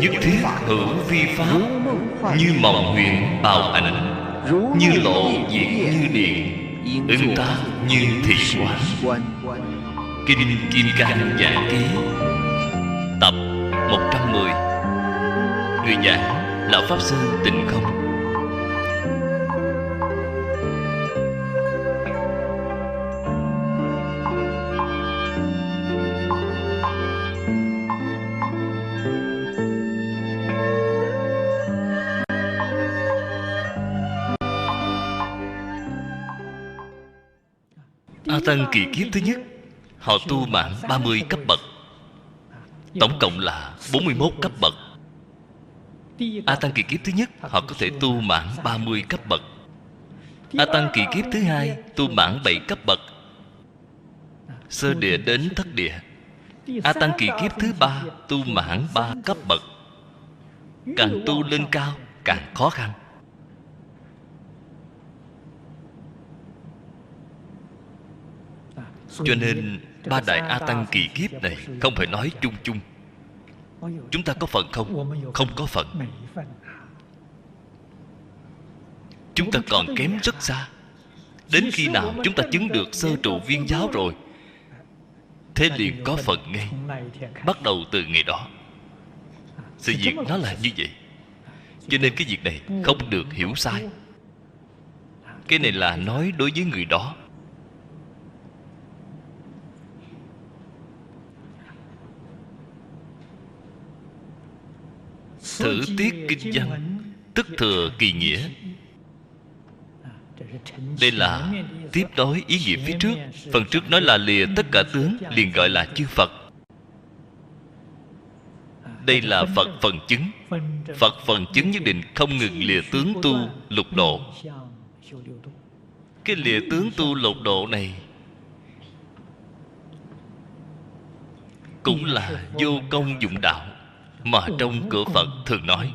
Nhất thiết hữu vi pháp, như mộng huyễn ảo ảnh, như lộ diệt như điện, ứng tác như thị quán. Kinh Kim Cang Giảng Ký, tập 110. Người giảng Lão Pháp Sư Tịnh Không. A Tăng kỳ kiếp thứ nhất, họ tu mãn 30 cấp bậc, tổng cộng là 41 cấp bậc. A Tăng kỳ kiếp thứ nhất, họ có thể tu mãn 30 cấp bậc. A Tăng kỳ kiếp thứ hai, tu mãn 7 cấp bậc, sơ địa đến thất địa. A Tăng kỳ kiếp thứ ba, tu mãn 3 cấp bậc. Càng tu lên cao càng khó khăn. Cho nên ba đại A Tăng kỳ kiếp này không phải nói chung chung. Chúng ta có phận không? Không có phận. Chúng ta còn kém rất xa. Đến khi nào chúng ta chứng được sơ trụ viên giáo rồi, thế liền có phận ngay. Bắt đầu từ ngày đó. Sự việc nó là như vậy. Cho nên cái việc này không được hiểu sai. Cái này là nói đối với người đó. Thử tiết kinh văn, tức thừa kỳ nghĩa. Đây là tiếp nối ý nghĩa phía trước. Phần trước nói là lìa tất cả tướng, liền gọi là chư Phật. Đây là Phật phần chứng. Phật phần chứng nhất định không ngừng lìa tướng tu lục độ. Cái lìa tướng tu lục độ này cũng là vô công dụng đạo mà trong cửa Phật thường nói.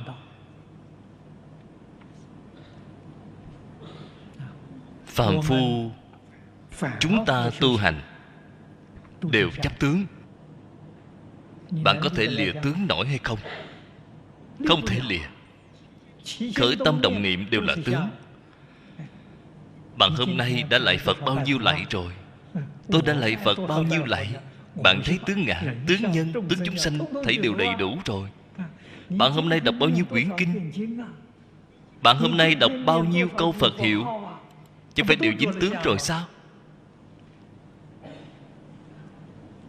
Phàm phu chúng ta tu hành đều chấp tướng. Bạn có thể lìa tướng nổi hay không? Không thể lìa. Khởi tâm động niệm đều là tướng. Bạn hôm nay đã lạy Phật bao nhiêu lạy rồi? Tôi đã lạy Phật bao nhiêu lạy? Bạn thấy tướng ngã, tướng nhân, tướng chúng sanh thấy đều đầy đủ rồi. Bạn hôm nay đọc bao nhiêu quyển kinh? Bạn hôm nay đọc bao nhiêu câu Phật hiệu? Chứ phải đều dính tướng rồi sao?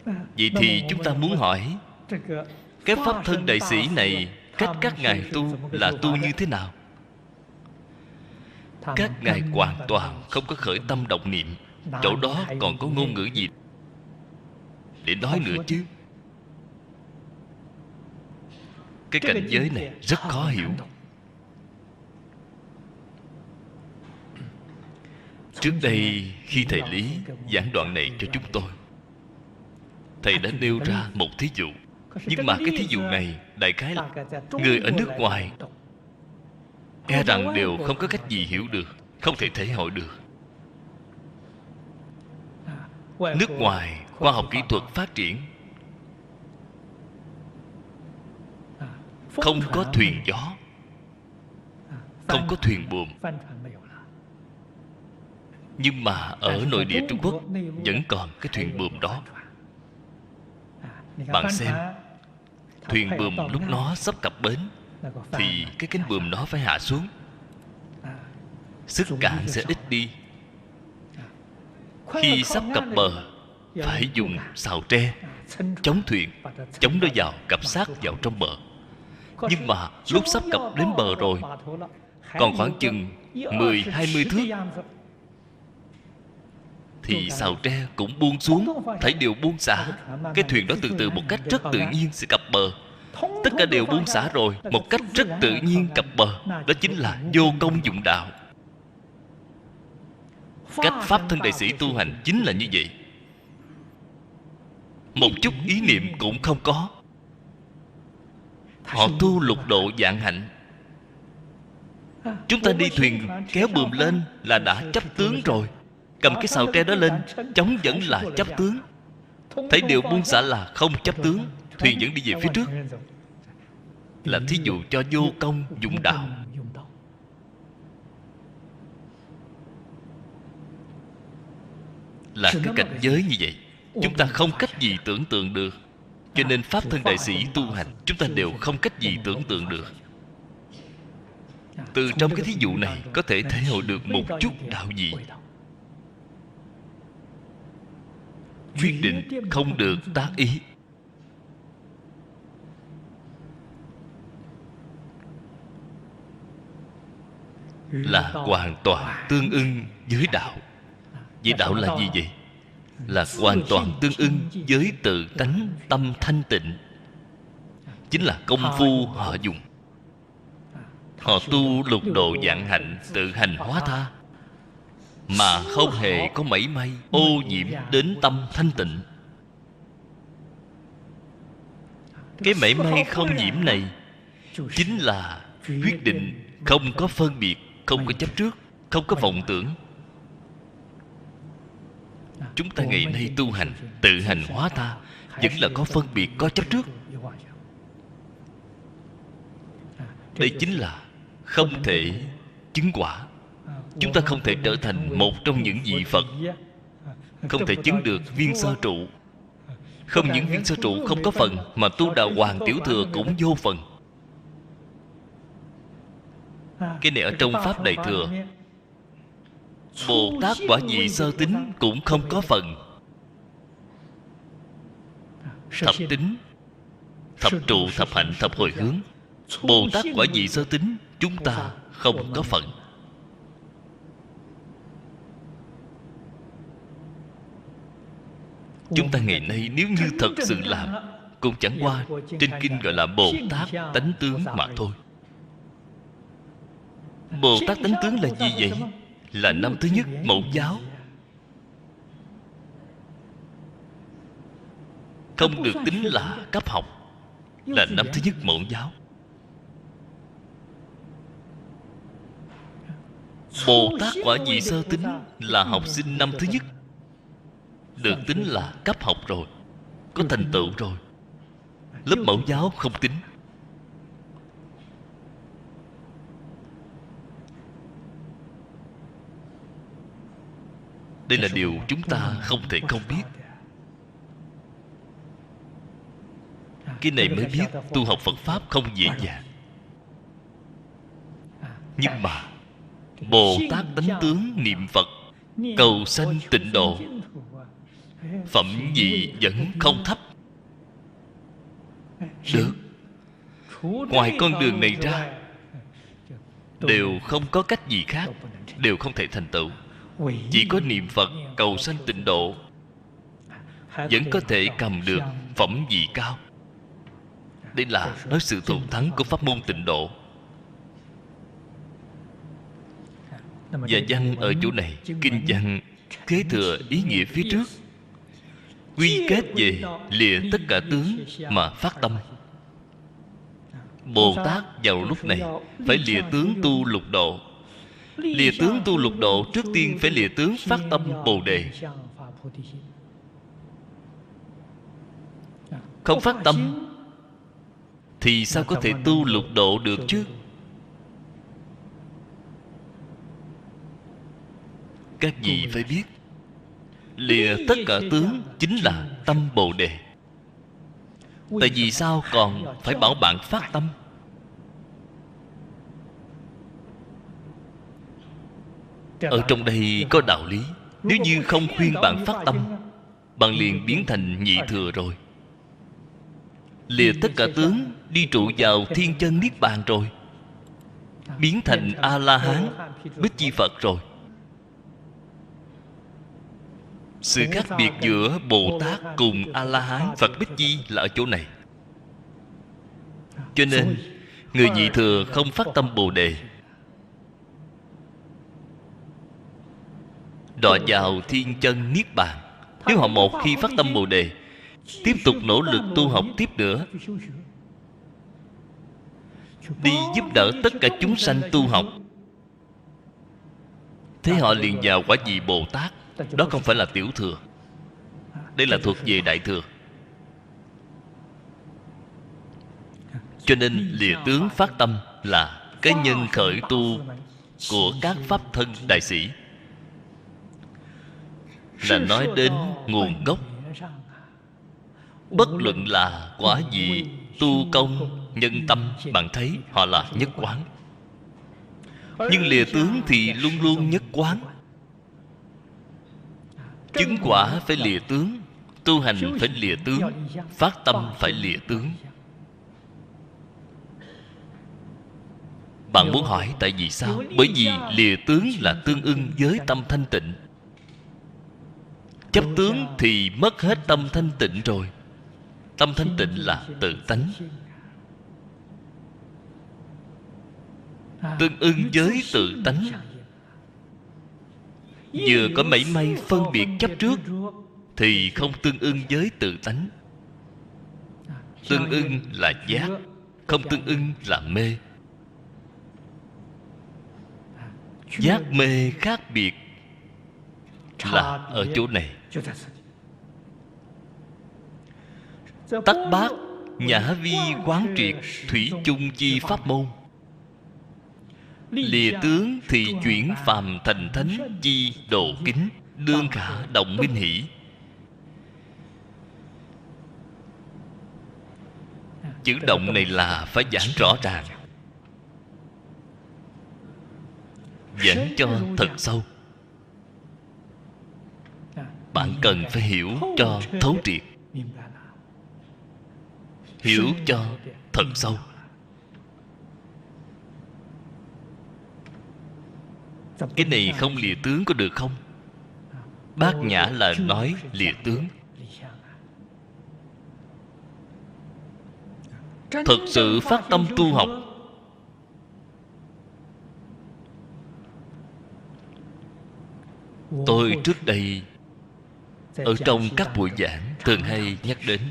Vậy thì chúng ta muốn hỏi, cái Pháp Thân Đại Sĩ này, cách các ngài tu là tu như thế nào? Các ngài hoàn toàn không có khởi tâm động niệm. Chỗ đó còn có ngôn ngữ gì để nói nữa chứ? Cái cảnh giới này rất khó hiểu. Trước đây khi thầy Lý giảng đoạn này cho chúng tôi, thầy đã nêu ra một thí dụ. Nhưng mà cái thí dụ này đại khái là người ở nước ngoài e rằng đều không có cách gì hiểu được, không thể thể hội được. Nước ngoài khoa học kỹ thuật phát triển, không có thuyền gió, không có thuyền buồm. Nhưng mà ở nội địa Trung Quốc vẫn còn cái thuyền buồm đó. Bạn xem, thuyền buồm lúc nó sắp cập bến thì cái cánh buồm nó phải hạ xuống, sức cạn sẽ ít đi. Khi sắp cập bờ, phải dùng sào tre chống thuyền, chống nó vào, cập sát vào trong bờ. Nhưng mà lúc sắp cập đến bờ rồi, còn khoảng chừng 10-20 thước, thì sào tre cũng buông xuống, thảy đều buông xả. Cái thuyền đó từ từ một cách rất tự nhiên sẽ cập bờ. Tất cả đều buông xả rồi, một cách rất tự nhiên cập bờ. Đó chính là vô công dụng đạo. Cách Pháp Thân Đại Sĩ tu hành chính là như vậy. Một chút ý niệm cũng không có. Họ tu lục độ vạn hạnh. Chúng ta đi thuyền kéo buồm lên là đã chấp tướng rồi. Cầm cái sào tre đó lên chống vẫn là chấp tướng. Thấy điều buông xả là không chấp tướng. Thuyền vẫn đi về phía trước. là thí dụ cho vô công dụng đạo. Là cái cảnh giới như vậy, chúng ta không cách gì tưởng tượng được. Cho nên Pháp thân đại sĩ tu hành, chúng ta đều không cách gì tưởng tượng được. Từ trong cái thí dụ này có thể thể hội được một chút đạo gì. Quyết định không được tác ý. Là hoàn toàn tương ưng với đạo. Vậy đạo là gì vậy? Là hoàn toàn tương ưng với tự tánh tâm thanh tịnh. Chính là công phu họ dùng. Họ tu lục độ vạn hạnh, tự hành hóa tha, mà không hề có mảy may ô nhiễm đến tâm thanh tịnh. Cái mảy may không nhiễm này chính là quyết định không có phân biệt, không có chấp trước, không có vọng tưởng. Chúng ta ngày nay tu hành, tự hành hóa tha, vẫn là có phân biệt, có chấp trước. Đây chính là không thể chứng quả. Chúng ta không thể trở thành một trong những vị Phật, không thể chứng được viên sơ trụ. Không những viên sơ trụ không có phần, mà tu Đà Hoàng Tiểu Thừa cũng vô phần. Cái này ở trong Pháp Đại Thừa, Bồ Tát quả vị sơ tín cũng không có phần. Thập tín, thập trụ, thập hạnh, thập hồi hướng, Bồ Tát quả vị sơ tín chúng ta không có phần. Chúng ta ngày nay nếu như thật sự làm, cũng chẳng qua trên kinh gọi là Bồ Tát tánh tướng mà thôi. Bồ Tát tánh tướng là gì vậy? Là năm thứ nhất Mẫu giáo. Không được tính là cấp học, là năm thứ nhất Mẫu giáo. Bồ Tát quả vị sơ tín là học sinh năm thứ nhất, được tính là cấp học rồi, có thành tựu rồi. Lớp Mẫu giáo không tính. Đây là điều chúng ta không thể không biết. Cái này mới biết tu học Phật Pháp không dễ dàng. Nhưng mà Bồ Tát tánh tướng niệm Phật, cầu sanh tịnh độ, phẩm vị vẫn không thấp. Được. Ngoài con đường này ra, đều không có cách gì khác, đều không thể thành tựu. Chỉ có niệm Phật cầu sanh tịnh độ vẫn có thể cầm được phẩm vị cao. Đây là nói sự thù thắng của pháp môn tịnh độ. Và văn ở chỗ này, kinh văn kế thừa ý nghĩa phía trước, quy kết về lìa tất cả tướng mà phát tâm. Bồ Tát vào lúc này phải lìa tướng tu lục độ. Lìa tướng tu lục độ, trước tiên phải lìa tướng phát tâm Bồ Đề. Không phát tâm thì sao có thể tu lục độ được chứ? Các vị phải biết, lìa tất cả tướng chính là tâm Bồ Đề. Tại vì sao còn phải bảo bạn phát tâm? Ở trong đây có đạo lý. Nếu như không khuyên bạn phát tâm, bạn liền biến thành nhị thừa rồi. Lìa tất cả tướng, đi trụ vào thiên chân niết bàn rồi, biến thành A-la-hán, Bích Chi Phật rồi. Sự khác biệt giữa Bồ Tát cùng A-la-hán, Phật Bích Chi là ở chỗ này. Cho nên người nhị thừa không phát tâm Bồ Đề, đọa vào thiên chân niết bàn. Nếu họ một khi phát tâm Bồ Đề, tiếp tục nỗ lực tu học tiếp nữa, đi giúp đỡ tất cả chúng sanh tu học, thế họ liền vào quả vị Bồ Tát. Đó không phải là tiểu thừa, đây là thuộc về đại thừa. Cho nên lìa tướng phát tâm là cái nhân khởi tu của các pháp thân đại sĩ, là nói đến nguồn gốc. Bất luận là quả vị, tu công, nhân tâm, bạn thấy họ là nhất quán. Nhưng lìa tướng thì luôn luôn nhất quán. Chứng quả phải lìa tướng, tu hành phải lìa tướng, phát tâm phải lìa tướng. Bạn muốn hỏi tại vì sao? Bởi vì lìa tướng là tương ưng với tâm thanh tịnh. Chấp tướng thì mất hết tâm thanh tịnh rồi. Tâm thanh tịnh là tự tánh, tương ưng với tự tánh. Vừa có mảy may phân biệt chấp trước thì không tương ưng với tự tánh. Tương ưng là giác, không tương ưng là mê. Giác mê khác biệt là ở chỗ này. Tắc bát nhã vi quán triệt thủy chung chi pháp môn. Lìa tướng thì chuyển phàm thành thánh chi độ kính, đương khả động minh hỷ. Chữ động này là phải giảng rõ ràng, giảng cho thật sâu. Bạn cần phải hiểu cho thấu triệt, hiểu cho thật sâu. Cái này không lìa tướng có được không? Bát nhã là nói lìa tướng. Thật sự phát tâm tu học, tôi trước đây ở trong các buổi giảng thường hay nhắc đến.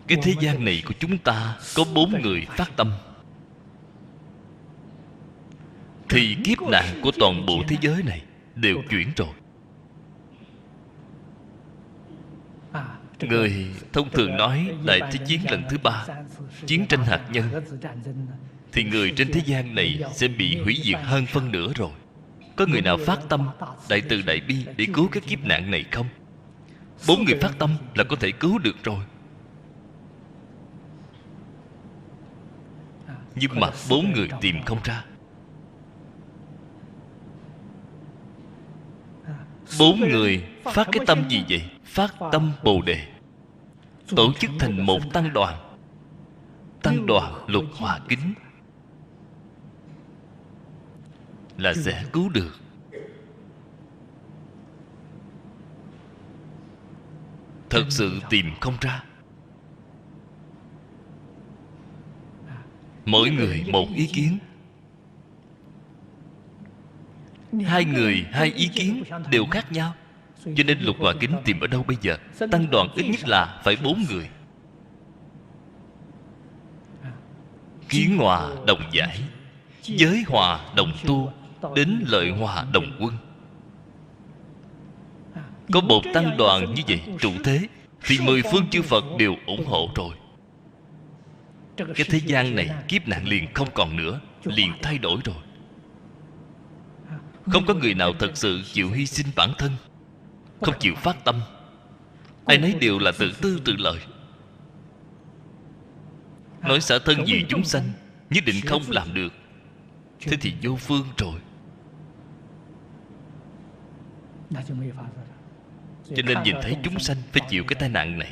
Cái thế gian này của chúng ta có 4 người phát tâm thì kiếp nạn của toàn bộ thế giới này đều chuyển rồi. Người thông thường nói Đại Thế chiến lần thứ 3, chiến tranh hạt nhân, thì người trên thế gian này sẽ bị hủy diệt hơn phân nửa rồi. Có người nào phát tâm đại từ đại bi để cứu cái kiếp nạn này không? 4 người phát tâm là có thể cứu được rồi. Nhưng mà 4 người tìm không ra. 4 người phát cái tâm gì vậy? Phát tâm Bồ Đề, tổ chức thành một tăng đoàn. Tăng đoàn Lục Hòa Kính là sẽ cứu được. Thật sự tìm không ra. Mỗi người một ý kiến, 2 người 2 ý kiến đều khác nhau. Cho nên Lục Hòa Kính tìm ở đâu bây giờ? Tăng đoàn ít nhất là phải 4 người. Kiến hòa đồng giải, giới hòa đồng tu, đến lợi hòa đồng quân. Có một tăng đoàn như vậy trụ thế thì 10 phương chư Phật đều ủng hộ rồi. Cái thế gian này kiếp nạn liền không còn nữa, liền thay đổi rồi. Không có người nào thật sự chịu hy sinh bản thân, không chịu phát tâm. Ai nấy đều là tự tư tự lợi. Nói xả thân vì chúng sanh, nhất định không làm được, thế thì vô phương rồi. Cho nên nhìn thấy chúng sanh phải chịu cái tai nạn này,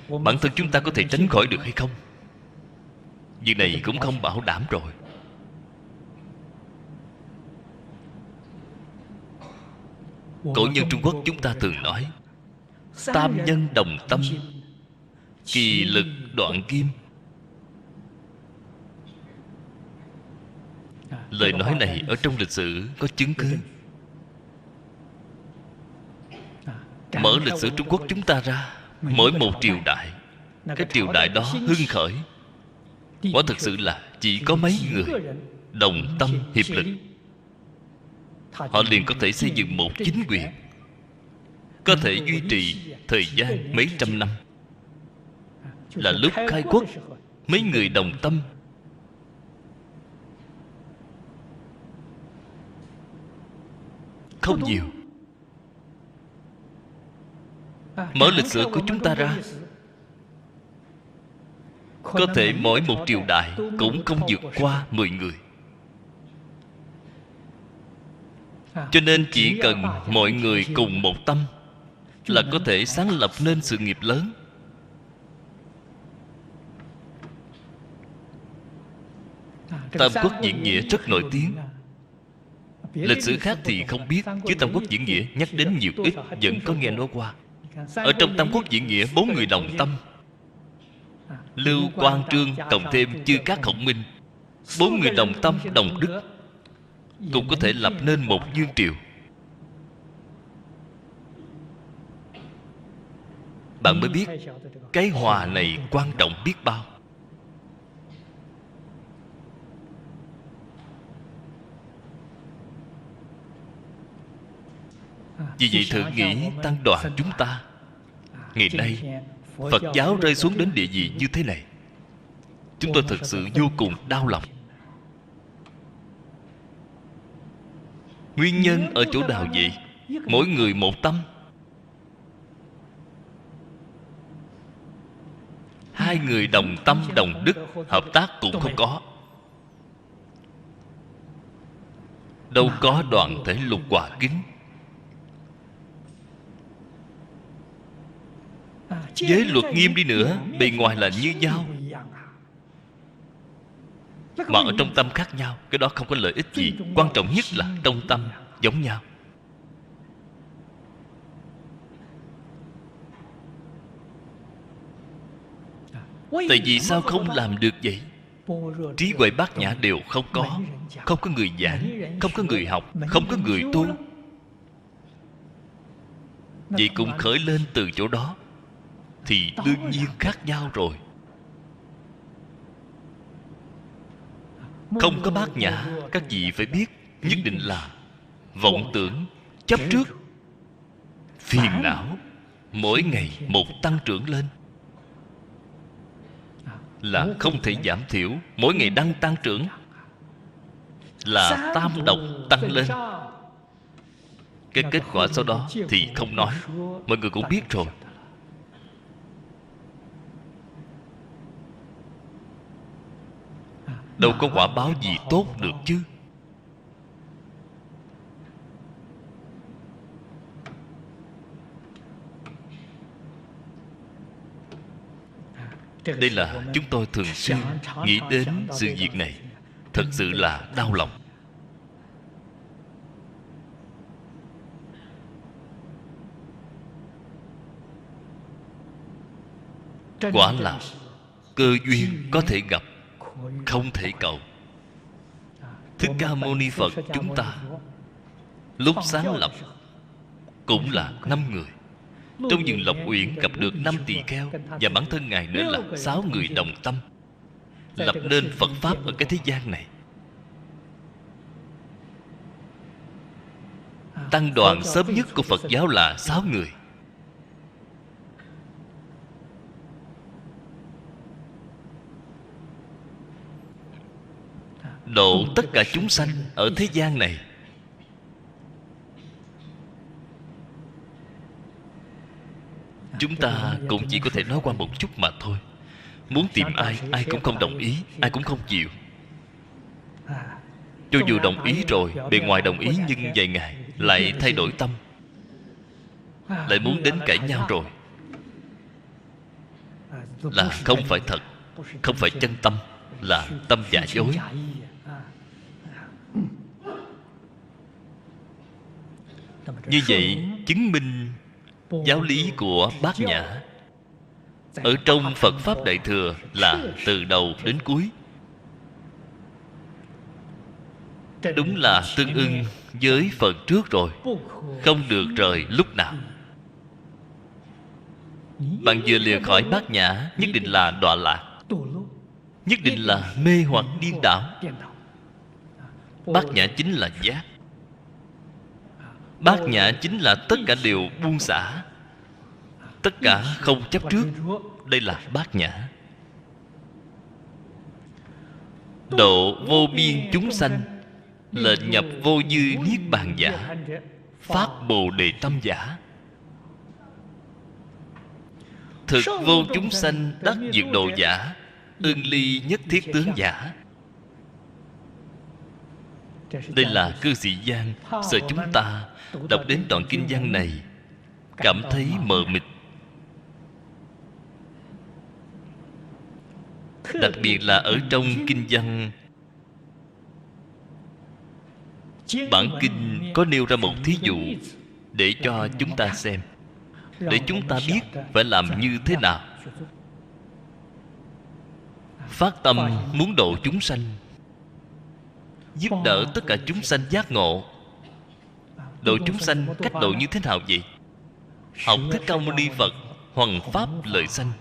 bản thân chúng ta có thể tránh khỏi được hay không, việc này cũng không bảo đảm rồi. Cổ nhân Trung Quốc chúng ta thường nói tam nhân đồng tâm, kỳ lực đoạn kim. Lời nói này ở trong lịch sử có chứng cứ. Mở lịch sử Trung Quốc chúng ta ra, mỗi một triều đại, cái triều đại đó hưng khởi, quả thực sự là chỉ có mấy người đồng tâm hiệp lực, họ liền có thể xây dựng một chính quyền. có thể duy trì thời gian mấy trăm năm. Là lúc khai quốc, mấy người đồng tâm không nhiều. Mở lịch sử của chúng ta ra, có thể mỗi một triều đại cũng không vượt qua 10 người. Cho nên chỉ cần mọi người cùng một tâm là có thể sáng lập nên sự nghiệp lớn. Tam Quốc Diễn Nghĩa rất nổi tiếng. Lịch sử khác thì không biết, chứ Tam Quốc Diễn Nghĩa nhắc đến nhiều ít vẫn có nghe nói qua. Ở trong Tam Quốc Diễn Nghĩa, 4 người đồng tâm: Lưu, Quang, Trương, cộng thêm Chư Cát, Khổng Minh. 4 người đồng tâm, đồng đức, cũng có thể lập nên một vương triều. Bạn mới biết cái hòa này quan trọng biết bao. Vì vậy thử nghĩ tăng đoàn chúng ta ngày nay, Phật giáo rơi xuống đến địa vị như thế này, chúng tôi thực sự vô cùng đau lòng. Nguyên nhân ở chỗ nào vậy? Mỗi người một tâm, hai người đồng tâm đồng đức, hợp tác cũng không có. Đâu có đoàn thể lục hòa kính. Giới luật nghiêm đi nữa, bề ngoài là như nhau, mà ở trong tâm khác nhau. Cái đó không có lợi ích gì. Quan trọng nhất là trong tâm giống nhau. Tại vì sao không làm được vậy? Trí huệ bát nhã đều không có. Không có người giảng, không có người học, không có người tu. Vậy cũng khởi lên từ chỗ đó, thì đương nhiên khác nhau rồi. Không có bát nhã, các vị phải biết, nhất định là vọng tưởng, chấp trước, phiền não mỗi ngày một tăng trưởng lên, là không thể giảm thiểu. Mỗi ngày đang tăng trưởng, là tam độc tăng lên. Cái kết quả sau đó thì không nói, mọi người cũng biết rồi. Đâu có quả báo gì tốt được chứ. Đây là chúng tôi thường xuyên nghĩ đến sự việc này, thật sự là đau lòng. Quả là cơ duyên có thể gặp, không thể cầu. Thích Ca Mâu Ni Phật chúng ta lúc sáng lập cũng là 5 người. Trong vườn Lộc Uyển gặp được 5 tỳ kheo, và bản thân Ngài nữa là 6 người đồng tâm, lập nên Phật Pháp ở cái thế gian này. Tăng đoàn sớm nhất của Phật giáo là 6 người. Độ tất cả chúng sanh ở thế gian này. Chúng ta cũng chỉ có thể nói qua một chút mà thôi. Muốn tìm ai, ai cũng không đồng ý, ai cũng không chịu. Cho dù đồng ý rồi, bề ngoài đồng ý nhưng vài ngày lại thay đổi tâm, lại muốn đến cãi nhau rồi. Là không phải thật, không phải chân tâm, là tâm giả dối. Như vậy chứng minh giáo lý của Bát Nhã ở trong Phật Pháp Đại Thừa là từ đầu đến cuối, đúng là tương ưng với phần trước rồi, không được rời lúc nào. Bạn vừa lìa khỏi Bát Nhã, nhất định là đọa lạc, nhất định là mê hoặc điên đảo. Bát Nhã chính là giác. Bát nhã chính là tất cả đều buông xả, tất cả không chấp trước. Đây là bát nhã. Độ vô biên chúng sanh, lệnh nhập vô dư niết bàn giả, phát bồ đề tâm giả. Thực vô chúng sanh đắc diệt độ giả, ưng ly nhất thiết tướng giả. Đây là cư sĩ Giang sợ chúng ta đọc đến đoạn kinh văn này cảm thấy mờ mịt. Đặc biệt là ở trong kinh văn, bản kinh có nêu ra một thí dụ để cho chúng ta xem, để chúng ta biết phải làm như thế nào. Phát tâm muốn độ chúng sanh, giúp đỡ tất cả chúng sanh giác ngộ. Độ chúng sanh cách độ như thế nào vậy? Học Thích Ca Mâu Ni Phật hoằng pháp lợi sanh.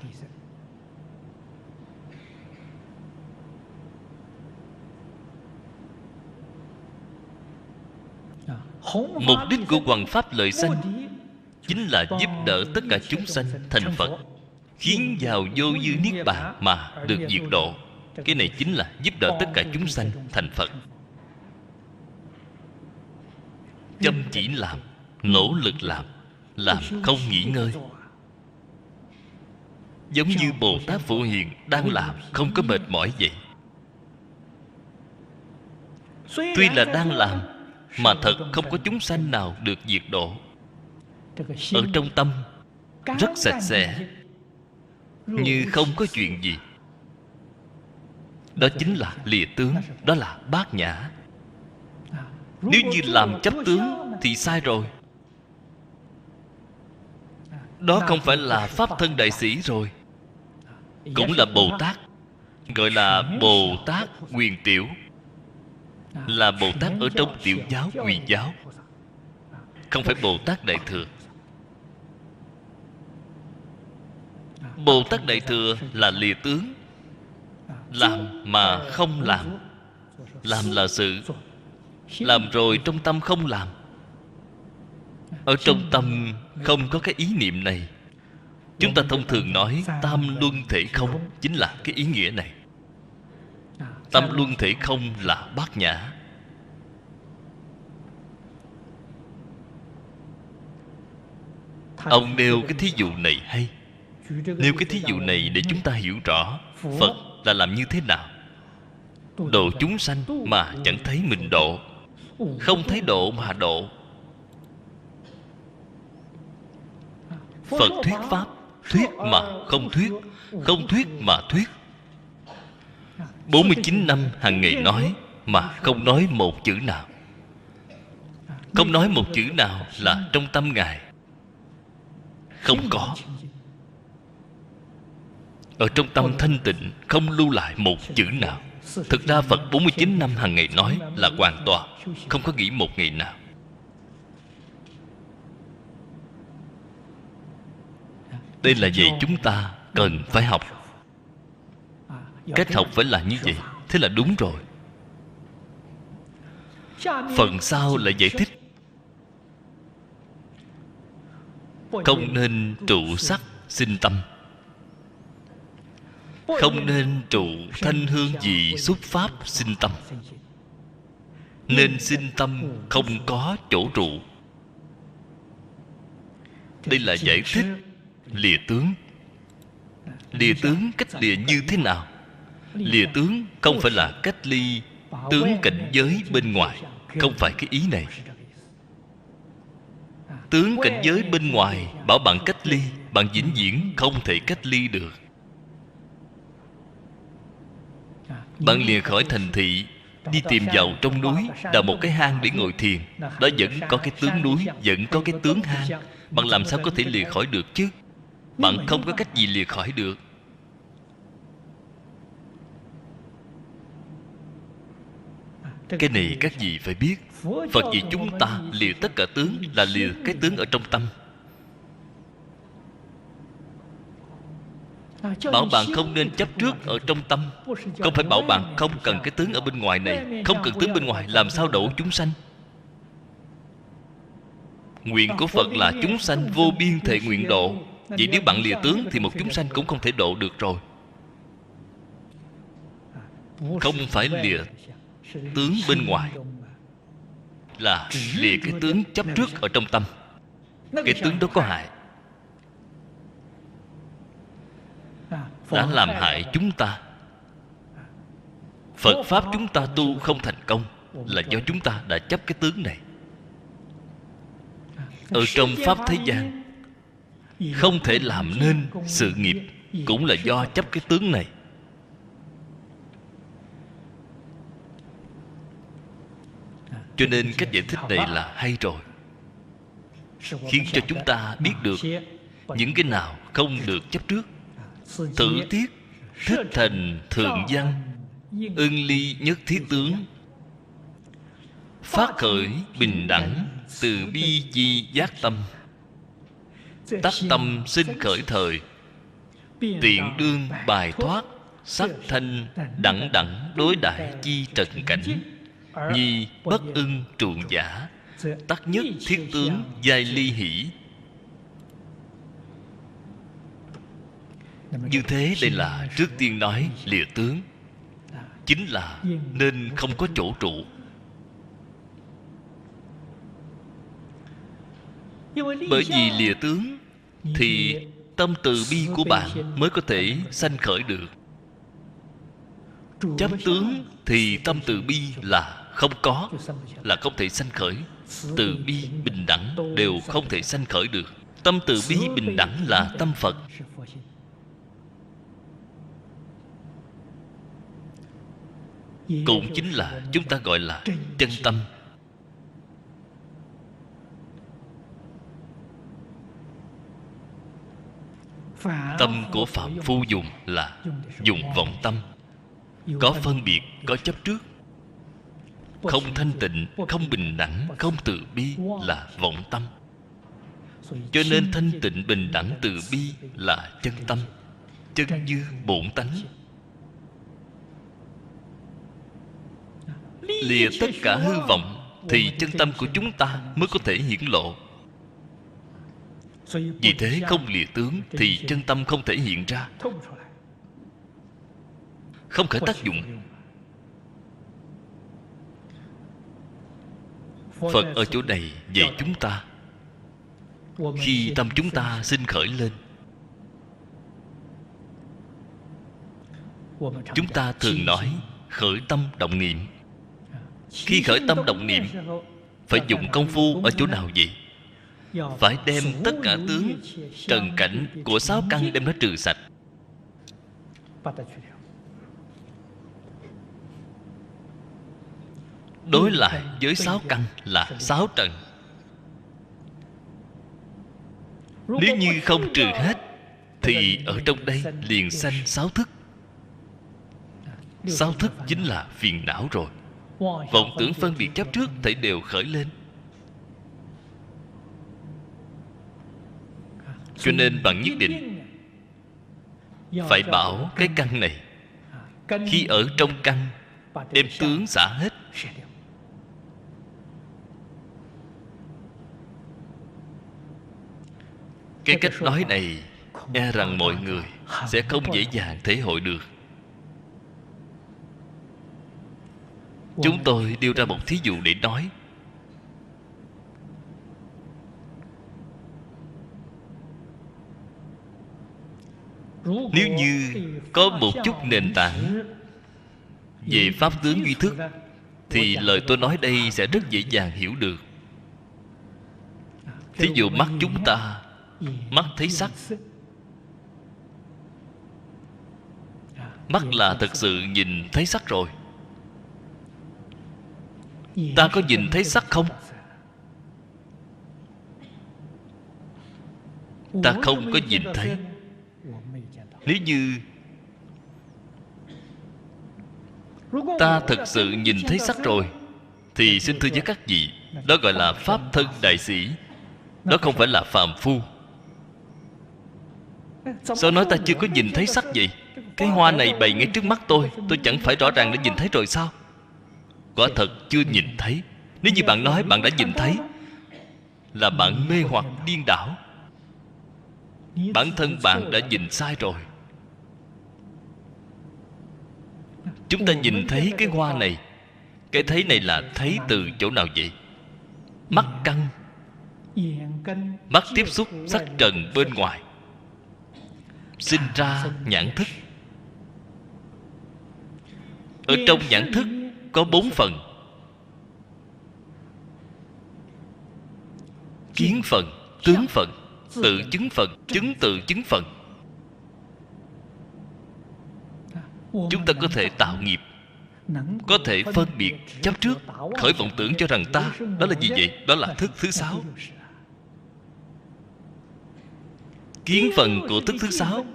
Mục đích của hoằng pháp lợi sanh chính là giúp đỡ tất cả chúng sanh thành Phật, khiến vào vô dư niết bàn mà được diệt độ. Cái này chính là giúp đỡ tất cả chúng sanh thành Phật. Chăm chỉ làm, nỗ lực làm không nghỉ ngơi. Giống như Bồ Tát Phổ Hiền đang làm không có mệt mỏi vậy. Tuy là đang làm, mà thật không có chúng sanh nào được diệt độ. Ở trong tâm rất sạch sẽ, như không có chuyện gì. Đó chính là lìa tướng, đó là bát nhã. Nếu như làm chấp tướng thì sai rồi. Đó không phải là Pháp Thân Đại Sĩ rồi. Cũng là Bồ Tát, gọi là Bồ Tát Quyền Tiểu, là Bồ Tát ở trong Tiểu giáo, Quyền giáo, không phải Bồ Tát Đại Thừa. Bồ Tát Đại Thừa là lìa tướng, làm mà không làm. Làm là sự, làm rồi trong tâm không làm. Ở trong tâm không có cái ý niệm này. Chúng ta thông thường nói tam luân thể không, chính là cái ý nghĩa này. Tam luân thể không là bát nhã. Ông nêu cái thí dụ này hay. Nêu cái thí dụ này để chúng ta hiểu rõ Phật là làm như thế nào. Độ chúng sanh mà chẳng thấy mình độ, không thấy độ mà độ. Phật thuyết Pháp, thuyết mà không thuyết, không thuyết mà thuyết. 49 năm hàng ngày nói mà không nói một chữ nào. Không nói một chữ nào là trong tâm Ngài không có. Ở trong tâm thanh tịnh không lưu lại một chữ nào. Thực ra Phật 49 năm hàng ngày nói là hoàn toàn không có nghỉ một ngày nào. Đây là vậy chúng ta cần phải học. Cách học phải là như vậy. Thế là đúng rồi. Phần sau là giải thích. Không nên trụ sắc sinh tâm, không nên trụ thanh hương vị xuất pháp sinh tâm. Nên sinh tâm không có chỗ trụ. Đây là giải thích lìa tướng. Lìa tướng cách lìa như thế nào? Lìa tướng không phải là cách ly tướng cảnh giới bên ngoài. Không phải cái ý này. Tướng cảnh giới bên ngoài bảo bạn cách ly, bạn vĩnh viễn không thể cách ly được. Bạn liền khỏi thành thị đi tìm vào trong núi, đào một cái hang để ngồi thiền. Đó vẫn có cái tướng núi, vẫn có cái tướng hang. Bạn làm sao có thể lìa khỏi được chứ? Bạn không có cách gì lìa khỏi được. Cái này các vị phải biết. Phật vì chúng ta lìa tất cả tướng là lìa cái tướng ở trong tâm. Bảo bạn không nên chấp trước ở trong tâm. Không phải bảo bạn không cần cái tướng ở bên ngoài này. Không cần tướng bên ngoài làm sao độ chúng sanh. Nguyện của Phật là chúng sanh vô biên thệ nguyện độ. Vậy nếu bạn lìa tướng thì một chúng sanh cũng không thể độ được rồi. Không phải lìa tướng bên ngoài, là lìa cái tướng chấp trước ở trong tâm. Cái tướng đó có hại, đã làm hại chúng ta. Phật Pháp chúng ta tu không thành công là do chúng ta đã chấp cái tướng này. Ở trong Pháp thế gian không thể làm nên sự nghiệp cũng là do chấp cái tướng này. Cho nên cách giải thích này là hay rồi, khiến cho chúng ta biết được những cái nào không được chấp trước. Tự tiết thích thành thượng văn, ưng ly nhất thiết tướng. Phát khởi bình đẳng, từ bi chi giác tâm. Tắc tâm sinh khởi thời, tiện đương bài thoát. Sắc thanh đẳng đẳng đối đãi chi trần cảnh. Nhi bất ưng trụ giả, tắc nhất thiết tướng giai ly hỷ. Như thế đây là trước tiên nói lìa tướng, chính là nên không có chỗ trụ. Bởi vì lìa tướng thì tâm từ bi của bạn mới có thể sanh khởi được. Chấp tướng thì tâm từ bi là không có, là không thể sanh khởi. Từ bi bình đẳng đều không thể sanh khởi được. Tâm từ bi bình đẳng là tâm Phật. Cũng chính là chúng ta gọi là chân tâm. Tâm của phạm phu dùng là dùng vọng tâm, có phân biệt, có chấp trước. Không thanh tịnh, không bình đẳng, không từ bi là vọng tâm. Cho nên thanh tịnh, bình đẳng, từ bi là chân tâm, chân như bổn tánh. Lìa tất cả hư vọng thì chân tâm của chúng ta mới có thể hiển lộ. Vì thế không lìa tướng thì chân tâm không thể hiện ra, không khởi tác dụng. Phật ở chỗ này dạy chúng ta, khi tâm chúng ta sinh khởi lên, chúng ta thường nói khởi tâm động niệm. Khi khởi tâm động niệm phải dùng công phu ở chỗ nào vậy? Phải đem tất cả tướng trần cảnh của sáu căn đem nó trừ sạch. Đối lại với sáu căn là sáu trần. Nếu như không trừ hết thì ở trong đây liền sanh sáu thức. Sáu thức chính là phiền não rồi. Vọng tưởng phân biệt chấp trước thảy đều khởi lên. Cho nên bạn nhất định phải bảo cái căn này, khi ở trong căn đem tướng xả hết. Cái cách nói này e rằng mọi người sẽ không dễ dàng thể hội được. Chúng tôi đưa ra một thí dụ để nói. Nếu như có một chút nền tảng về pháp tướng duy thức thì lời tôi nói đây sẽ rất dễ dàng hiểu được. Thí dụ mắt chúng ta, mắt thấy sắc. Mắt là thật sự nhìn thấy sắc rồi. Ta có nhìn thấy sắc không? Ta không có nhìn thấy. Nếu như ta thật sự nhìn thấy sắc rồi thì xin thưa với các vị, đó gọi là pháp thân đại sĩ, đó không phải là phàm phu. Sao nói ta chưa có nhìn thấy sắc vậy? Cái hoa này bày ngay trước mắt tôi chẳng phải rõ ràng đã nhìn thấy rồi sao? Quả thật chưa nhìn thấy. Nếu như bạn nói bạn đã nhìn thấy là bạn mê hoặc điên đảo. Bản thân bạn đã nhìn sai rồi. Chúng ta nhìn thấy cái hoa này, cái thấy này là thấy từ chỗ nào vậy? Mắt căn. Mắt tiếp xúc sắc trần bên ngoài, sinh ra nhãn thức. Ở trong nhãn thức có 4 phần: kiến phần, tướng phần, tự chứng phần, chứng tự chứng phần. Chúng ta có thể tạo nghiệp, có thể phân biệt chấp trước, khởi vọng tưởng cho rằng ta. Đó là gì vậy? Đó là thức thứ 6. Kiến phần của thức thứ 6,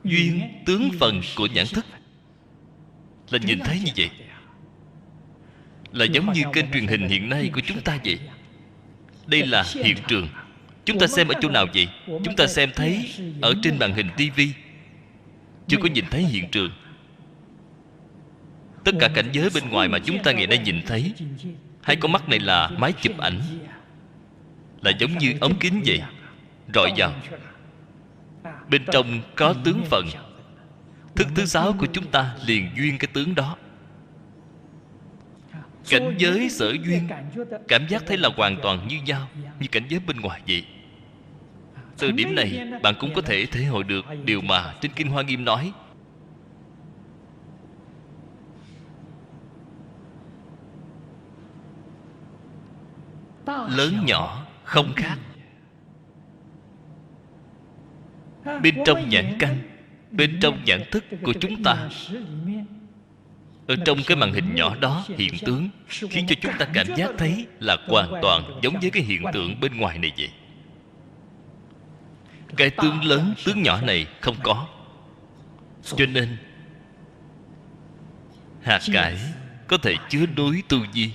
duyên tướng phần của nhãn thức, là nhìn thấy như vậy. Là giống như kênh truyền hình hiện nay của chúng ta vậy. Đây là hiện trường. Chúng ta xem ở chỗ nào vậy? Chúng ta xem thấy ở trên màn hình tivi, chưa có nhìn thấy hiện trường. Tất cả cảnh giới bên ngoài mà chúng ta ngày nay nhìn thấy, hai con mắt này là máy chụp ảnh, là giống như ống kính vậy, rọi vào. Bên trong có tướng phần. Thức thứ 6 của chúng ta liền duyên cái tướng đó. Cảnh giới sở duyên, cảm giác thấy là hoàn toàn như nhau, như cảnh giới bên ngoài vậy. Từ điểm này, bạn cũng có thể thể hội được điều mà trên Kinh Hoa Nghiêm nói: lớn nhỏ không khác. Bên trong nhãn căn, bên trong nhãn thức của chúng ta, ở trong cái màn hình nhỏ đó hiện tướng, khiến cho chúng ta cảm giác thấy là hoàn toàn giống với cái hiện tượng bên ngoài này vậy. Cái tướng lớn, tướng nhỏ này không có. Cho nên hạt cải có thể chứa núi tu vi.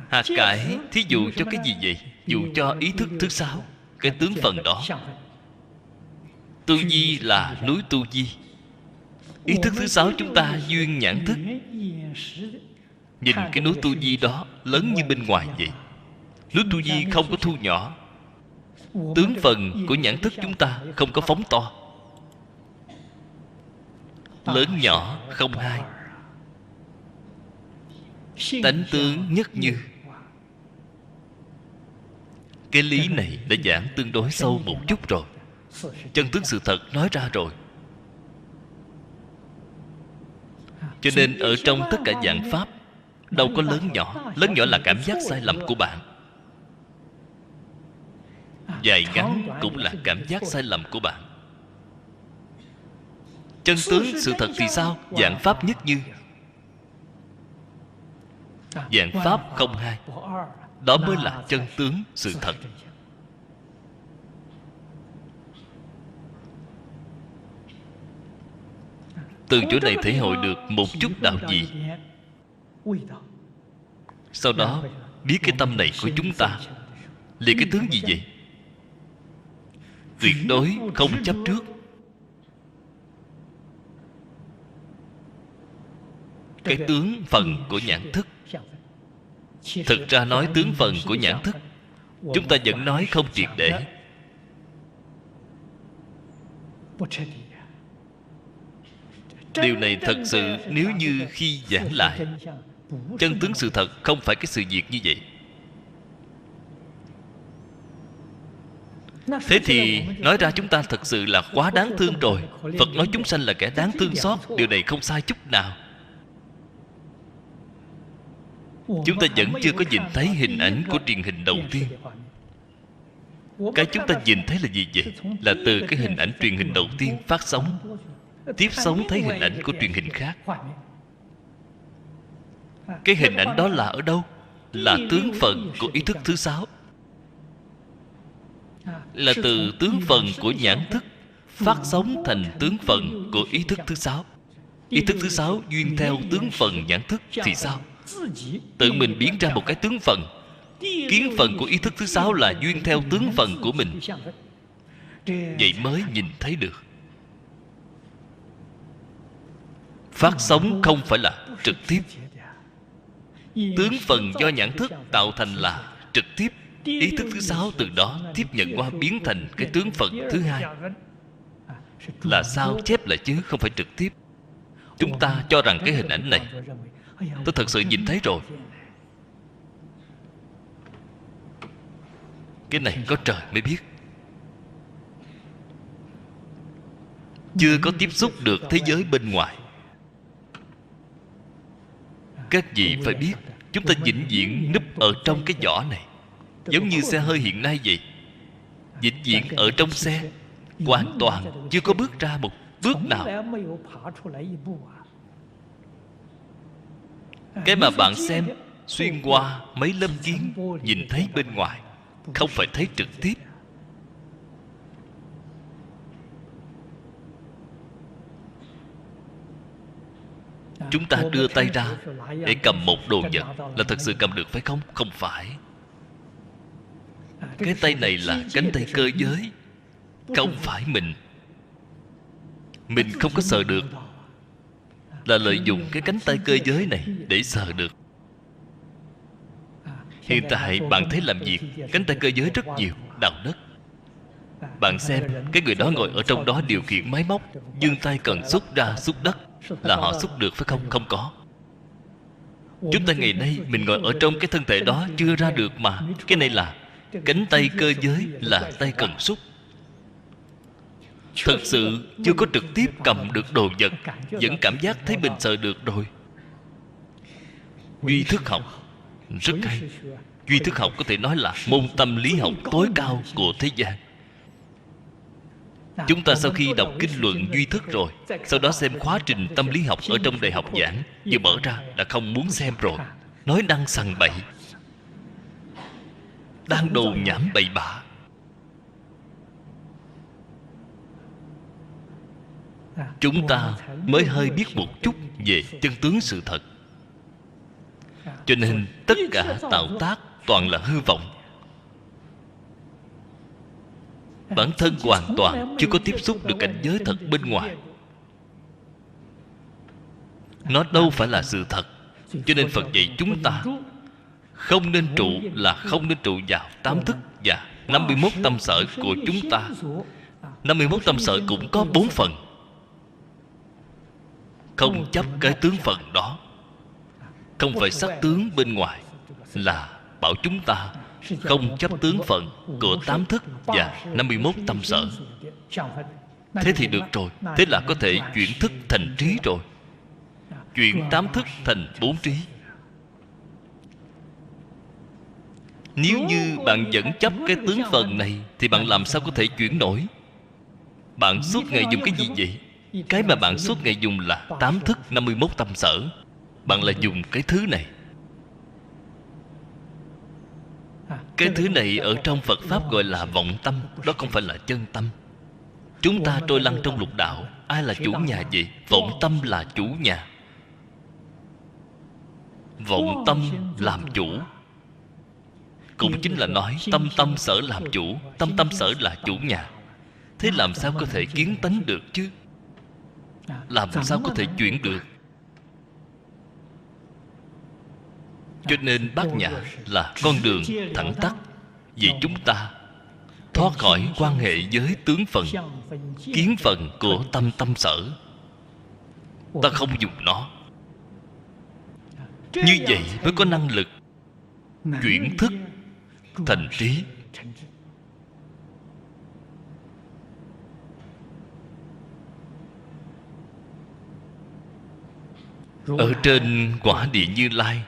Hạt cải thí dụ cho cái gì vậy? Dụ cho ý thức thứ 6, cái tướng phần đó. Tu vi là núi tu vi. Ý thức thứ 6 chúng ta duyên nhãn thức. Nhìn cái núi tu vi đó lớn như bên ngoài vậy. Núi tu vi không có thu nhỏ. Tướng phần của nhãn thức chúng ta không có phóng to. Lớn nhỏ không hai, tánh tướng nhất như. Cái lý này đã giảng tương đối sâu một chút rồi. Chân tướng sự thật nói ra rồi. Cho nên ở trong tất cả dạng pháp, đâu có lớn nhỏ. Lớn nhỏ là cảm giác sai lầm của bạn. Dài ngắn cũng là cảm giác sai lầm của bạn. Chân tướng sự thật thì sao? Dạng pháp nhất như. Dạng pháp không hai. Đó mới là chân tướng sự thật. Từ chỗ này thể hội được một chút đạo gì. Sau đó biết cái tâm này của chúng ta là cái tướng gì vậy? Tuyệt đối không chấp trước. Cái tướng phần của nhãn thức. Thực ra nói tướng phần của nhãn thức, chúng ta vẫn nói không triệt để. Điều này thật sự nếu như khi giảng lại, chân tướng sự thật không phải cái sự việc như vậy. Thế thì nói ra chúng ta thật sự là quá đáng thương rồi. Phật nói chúng sanh là kẻ đáng thương xót. Điều này không sai chút nào. Chúng ta vẫn chưa có nhìn thấy hình ảnh của truyền hình đầu tiên. Cái chúng ta nhìn thấy là gì vậy? Là từ cái hình ảnh truyền hình đầu tiên phát sóng, tiếp sóng thấy hình ảnh của truyền hình khác. Cái hình ảnh đó là ở đâu? Là tướng phần của ý thức thứ 6. Là từ tướng phần của nhãn thức phát sóng thành tướng phần của ý thức thứ 6. Ý thức thứ 6 duyên theo tướng phần nhãn thức thì sao? Tự mình biến ra một cái tướng phần. Kiến phần của ý thức thứ 6 là duyên theo tướng phần của mình. Vậy mới nhìn thấy được. Phát sóng không phải là trực tiếp. Tướng phần do nhãn thức tạo thành là trực tiếp. Ý thức thứ sáu từ đó tiếp nhận qua biến thành cái tướng phần thứ hai, là sao chép lại chứ không phải trực tiếp. Chúng ta cho rằng cái hình ảnh này tôi thật sự nhìn thấy rồi. Cái này có trời mới biết. Chưa có tiếp xúc được thế giới bên ngoài. Các vị phải biết, chúng ta vĩnh viễn núp ở trong cái vỏ này, giống như xe hơi hiện nay vậy. Vĩnh viễn ở trong xe, hoàn toàn chưa có bước ra một bước nào. Cái mà bạn xem xuyên qua mấy lâm kiến, nhìn thấy bên ngoài, không phải thấy trực tiếp. Chúng ta đưa tay ra để cầm một đồ vật là thật sự cầm được phải không? Không phải. Cái tay này là cánh tay cơ giới, không phải mình. Mình không có sờ được, là lợi dụng cái cánh tay cơ giới này để sờ được. Hiện tại bạn thấy làm việc, cánh tay cơ giới rất nhiều, đào đất. Bạn xem, cái người đó ngồi ở trong đó điều khiển máy móc, giương tay cần xúc ra xúc đất, là họ xúc được phải không? Không có. Chúng ta ngày nay mình ngồi ở trong cái thân thể đó chưa ra được mà. Cái này là cánh tay cơ giới, là tay cần xúc. Thật sự chưa có trực tiếp cầm được đồ vật, vẫn cảm giác thấy mình sờ được rồi. Duy thức học rất hay. Duy thức học có thể nói là môn tâm lý học tối cao của thế gian. Chúng ta sau khi đọc kinh luận duy thức rồi, sau đó xem khóa trình tâm lý học ở trong đại học giảng, vừa mở ra đã không muốn xem rồi. Nói năng sằng bậy, đang đồ nhảm bậy bạ. Chúng ta mới hơi biết một chút về chân tướng sự thật. Cho nên tất cả tạo tác toàn là hư vọng. Bản thân hoàn toàn chưa có tiếp xúc được cảnh giới thật bên ngoài. Nó đâu phải là sự thật. Cho nên Phật dạy chúng ta không nên trụ, là không nên trụ vào tám thức và 51 tâm sở của chúng ta. 51 tâm sở cũng có 4 phần. Không chấp cái tướng phần đó, không phải sắc tướng bên ngoài, là bảo chúng ta không chấp tướng phận của 8 thức và 51 tâm sở. Thế thì được rồi. Thế là có thể chuyển thức thành trí rồi. Chuyển 8 thức thành 4 trí. Nếu như bạn vẫn chấp cái tướng phận này, thì bạn làm sao có thể chuyển nổi? Bạn suốt ngày dùng cái gì vậy? Cái mà bạn suốt ngày dùng là 8 thức 51 tâm sở. Bạn là dùng cái thứ này. Cái thứ này ở trong Phật Pháp gọi là vọng tâm. Đó không phải là chân tâm. Chúng ta trôi lăn trong lục đạo, ai là chủ nhà vậy? Vọng tâm là chủ nhà. Vọng tâm làm chủ, cũng chính là nói tâm tâm sở làm chủ. Tâm tâm sở là chủ nhà. Thế làm sao có thể kiến tánh được chứ? Làm sao có thể chuyển được? Cho nên Bát Nhã là con đường thẳng tắc, vì chúng ta thoát khỏi quan hệ với tướng phần, kiến phần của tâm tâm sở. Ta không dùng nó. Như vậy mới có năng lực chuyển thức thành trí. Ở trên quả địa Như Lai,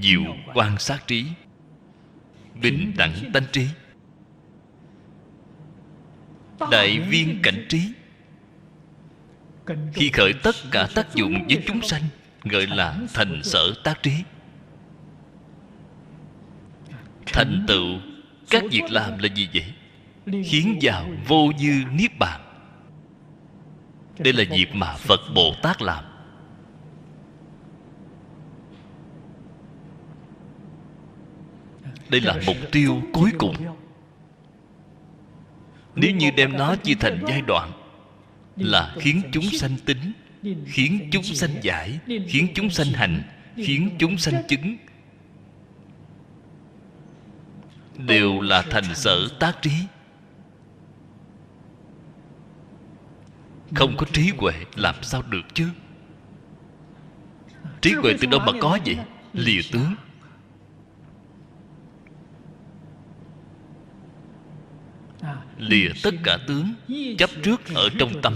diệu quan sát trí, bình đẳng tánh trí, đại viên cảnh trí, khi khởi tất cả tác dụng với chúng sanh, gọi là thành sở tác trí. Thành tựu các việc làm là gì vậy? Khiến vào vô dư niết bàn. Đây là việc mà Phật Bồ Tát làm. Đây là mục tiêu cuối cùng. Nếu như đem nó chia thành giai đoạn, là khiến chúng sanh tính khiến chúng sanh giải, khiến chúng sanh hành, khiến chúng sanh chứng, đều là thành sở tác trí. Không có trí huệ làm sao được chứ? Trí huệ từ đâu mà có vậy? Lìa tướng. Lìa tất cả tướng chấp trước ở trong tâm.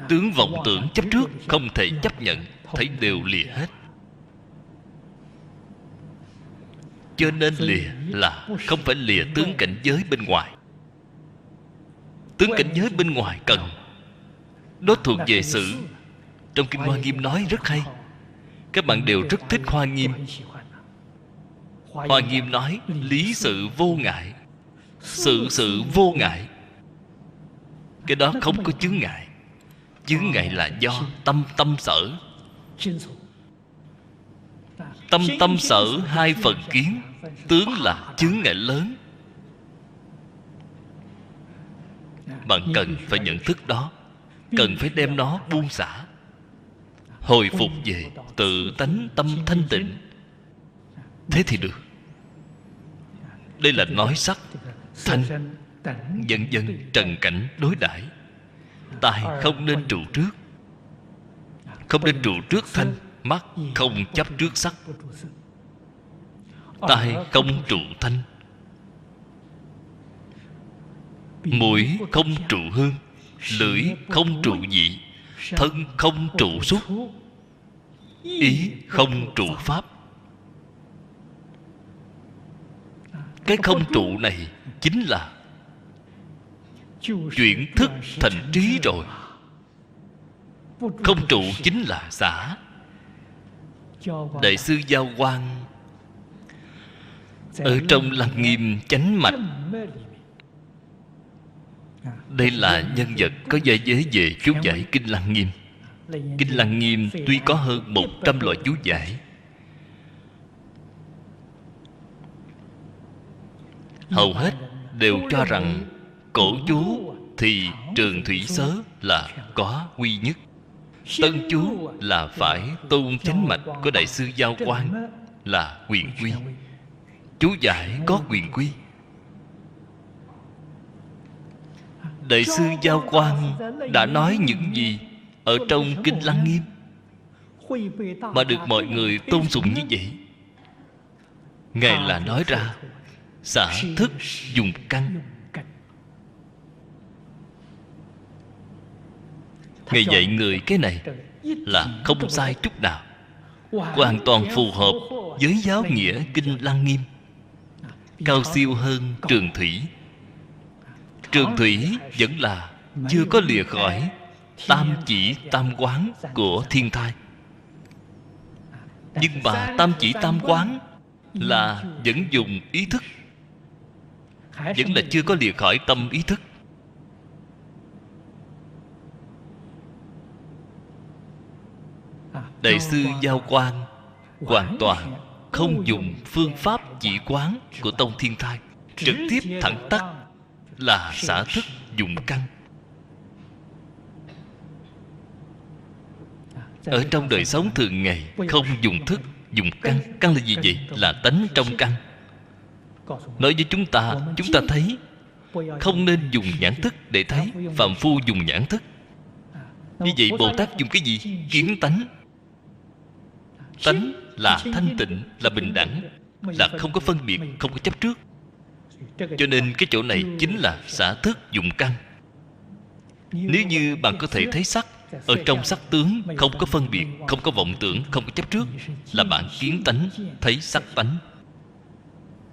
Tướng vọng tưởng chấp trước không thể chấp nhận, thấy đều lìa hết. Cho nên lìa là không phải lìa tướng cảnh giới bên ngoài. Tướng cảnh giới bên ngoài cần, đó thuộc về sự. Trong Kinh Hoa Nghiêm nói rất hay. Các bạn đều rất thích Hoa Nghiêm. Hoa Nghiêm nói lý sự vô ngại. Sự vô ngại. Cái đó không có chướng ngại. Chướng ngại là do tâm sở. Tâm sở hai phần kiến. Tướng là chướng ngại lớn. Bạn cần phải nhận thức đó. Cần phải đem nó buông xả, hồi phục về tự tánh tâm thanh tịnh. Thế thì được. Đây là nói sắc, thanh, dần dần trần cảnh đối đãi. Tai không nên trụ trước. Không nên trụ trước thanh. Mắt không chấp trước sắc. Tai không trụ thanh. Mũi không trụ hương. Lưỡi không trụ vị. Thân không trụ xúc. Ý không trụ pháp. Cái không trụ này chính là chuyển thức thành trí rồi. Không trụ chính là xả. Đại sư Giao Quang ở trong Lăng Nghiêm Chánh Mạch, đây là nhân vật có gia giới về chú giải Kinh Lăng Nghiêm. Kinh Lăng Nghiêm tuy có hơn 100 loại chú giải, hầu hết đều cho rằng cổ chú thì Trường Thủy Sớ là có quy nhất, tân chú là phải tôn chánh mạch của Đại sư Giao Quang là quyền quy. Chú giải có quyền quy. Đại sư Giao Quang đã nói những gì ở trong Kinh Lăng Nghiêm mà được mọi người tôn sùng như vậy? Ngài là nói ra xả thức dùng căn. Ngài dạy người cái này là không sai chút nào, hoàn toàn phù hợp với giáo nghĩa Kinh Lăng Nghiêm, cao siêu hơn Trường Thủy. Trường Thủy vẫn là chưa có lìa khỏi tam chỉ tam quán của thiên thai. Nhưng mà tam chỉ tam quán là vẫn dùng ý thức, vẫn là chưa có lìa khỏi tâm ý thức. Đại sư Giao Quang hoàn toàn không dùng phương pháp chỉ quán của tông thiên thai, trực tiếp thẳng tắc là xả thức dụng căn. Ở trong đời sống thường ngày không dùng thức dùng căn. Căn là gì vậy? Là tánh trong căn. Nói với chúng ta thấy không nên dùng nhãn thức để thấy. Phạm phu dùng nhãn thức. Như vậy Bồ Tát dùng cái gì? Kiến tánh. Tánh là thanh tịnh, là bình đẳng, là không có phân biệt, không có chấp trước. Cho nên cái chỗ này chính là xả thức dụng căn. Nếu như bạn có thể thấy sắc, ở trong sắc tướng không có phân biệt, không có vọng tưởng, không có chấp trước, là bạn kiến tánh, thấy sắc tánh.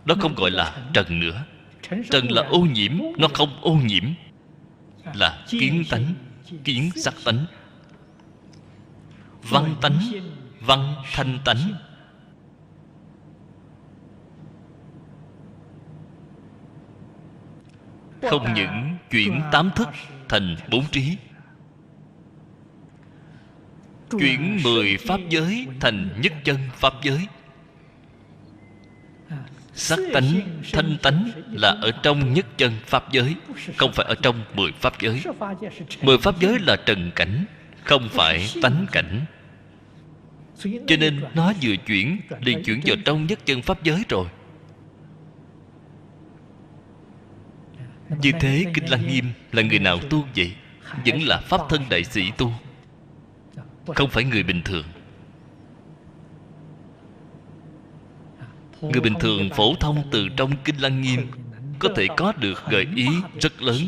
Đó không gọi là trần nữa. Trần là ô nhiễm, nó không ô nhiễm, là kiến tánh, kiến sắc tánh. Văn tánh, văn thanh tánh. Không những chuyển tám thức thành bốn trí, chuyển 10 pháp giới thành nhất chân pháp giới. Sắc tánh, thanh tánh là ở trong nhất chân pháp giới, không phải ở trong 10 pháp giới. 10 pháp giới là trần cảnh, không phải tánh cảnh. Cho nên nó vừa chuyển liền chuyển vào trong nhất chân pháp giới rồi. Như thế Kinh Lăng Nghiêm là người nào tu vậy? Vẫn là pháp thân đại sĩ tu, không phải người bình thường. Người bình thường phổ thông từ trong Kinh Lăng Nghiêm có thể có được gợi ý rất lớn,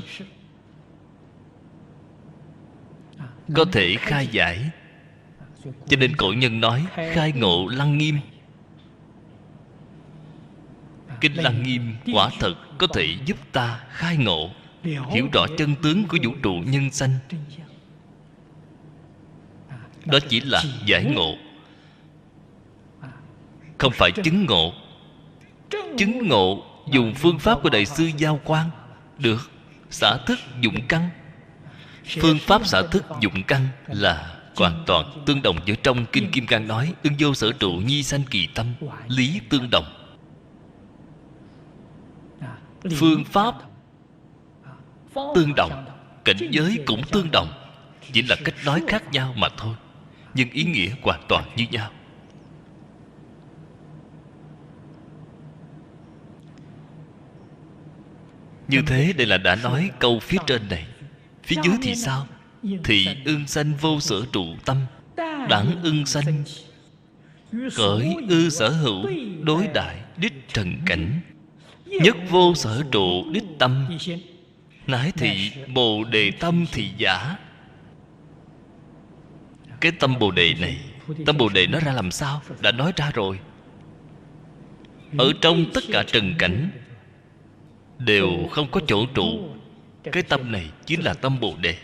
có thể khai giải. Cho nên cổ nhân nói khai ngộ Lăng Nghiêm. Kinh Lăng Nghiêm quả thật có thể giúp ta khai ngộ, hiểu rõ chân tướng của vũ trụ nhân sanh. Đó chỉ là giải ngộ, không phải chứng ngộ. Chứng ngộ dùng phương pháp của Đại sư Giao Quang được. Xả thức dụng căn. Phương pháp xả thức dụng căn là hoàn toàn tương đồng với trong Kinh Kim Cang nói ưng vô sở trụ nhi sanh kỳ tâm, lý tương đồng. Phương pháp tương đồng, cảnh giới cũng tương đồng, chỉ là cách nói khác nhau mà thôi, nhưng ý nghĩa hoàn toàn như nhau. Như thế đây là đã nói câu phía trên này. Phía dưới thì sao? Thì ưng sanh vô sở trụ tâm, đẳng ưng sanh khởi ư sở hữu, đối đại đích trần cảnh, nhất vô sở trụ đích tâm, nái thị bồ đề tâm thì giả. Cái tâm bồ đề này, tâm bồ đề nó ra làm sao? Đã nói ra rồi. Ở trong tất cả trần cảnh đều không có chỗ trụ. Cái tâm này chính là tâm bồ đề.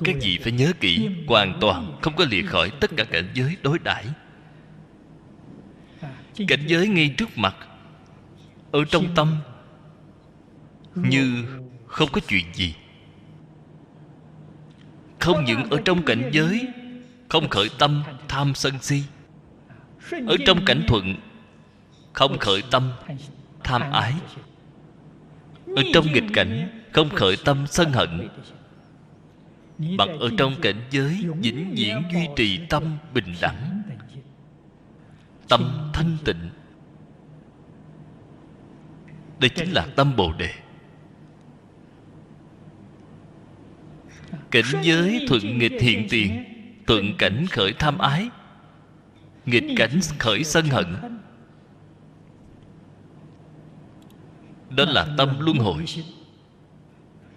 Các vị phải nhớ kỹ, hoàn toàn không có lìa khỏi tất cả cảnh giới đối đãi. Cảnh giới ngay trước mặt, ở trong tâm như không có chuyện gì. Không những ở trong cảnh giới không khởi tâm tham sân si, ở trong cảnh thuận không khởi tâm tham ái, ở trong nghịch cảnh không khởi tâm sân hận. Bằng ở trong cảnh giới vĩnh viễn duy trì tâm bình đẳng, tâm thanh tịnh. Đây chính là tâm bồ đề. Cảnh giới thuận nghịch hiện tiền, thuận cảnh khởi tham ái, nghịch cảnh khởi sân hận. Đó là tâm luân hồi.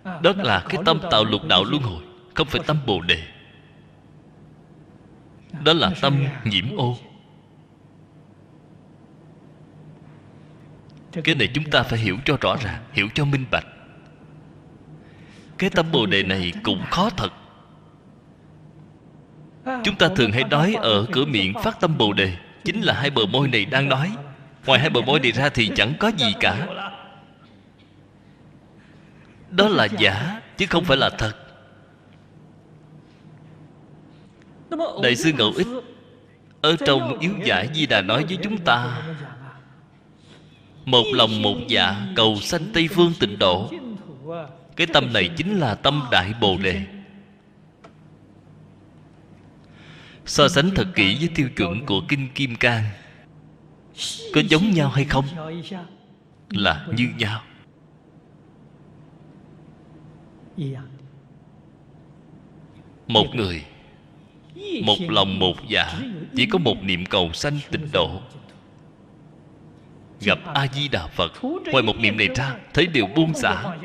Đó là cái tâm tạo lục đạo luân hồi, không phải tâm bồ đề. Đó là tâm nhiễm ô. Cái này chúng ta phải hiểu cho rõ ràng, hiểu cho minh bạch. Cái tâm bồ đề này cũng khó thật. Chúng ta thường hay nói ở cửa miệng phát tâm bồ đề, chính là hai bờ môi này đang nói. Ngoài hai bờ môi này ra thì chẳng có gì cả. Đó là giả, chứ không phải là thật. Đại sư Ngẫu Ích ở trong Yếu Giải Di Đà nói với chúng ta: một lòng một dạ cầu sanh Tây Phương tịnh độ. Cái tâm này chính là tâm Đại Bồ Đề. So sánh thật kỹ với tiêu chuẩn của Kinh Kim Cang, có giống nhau hay không? Là như nhau. Một người một lòng một dạ, chỉ có một niệm cầu sanh tịnh độ, gặp A Di Đà Phật, ngoài một niệm này ra thấy đều buông xả.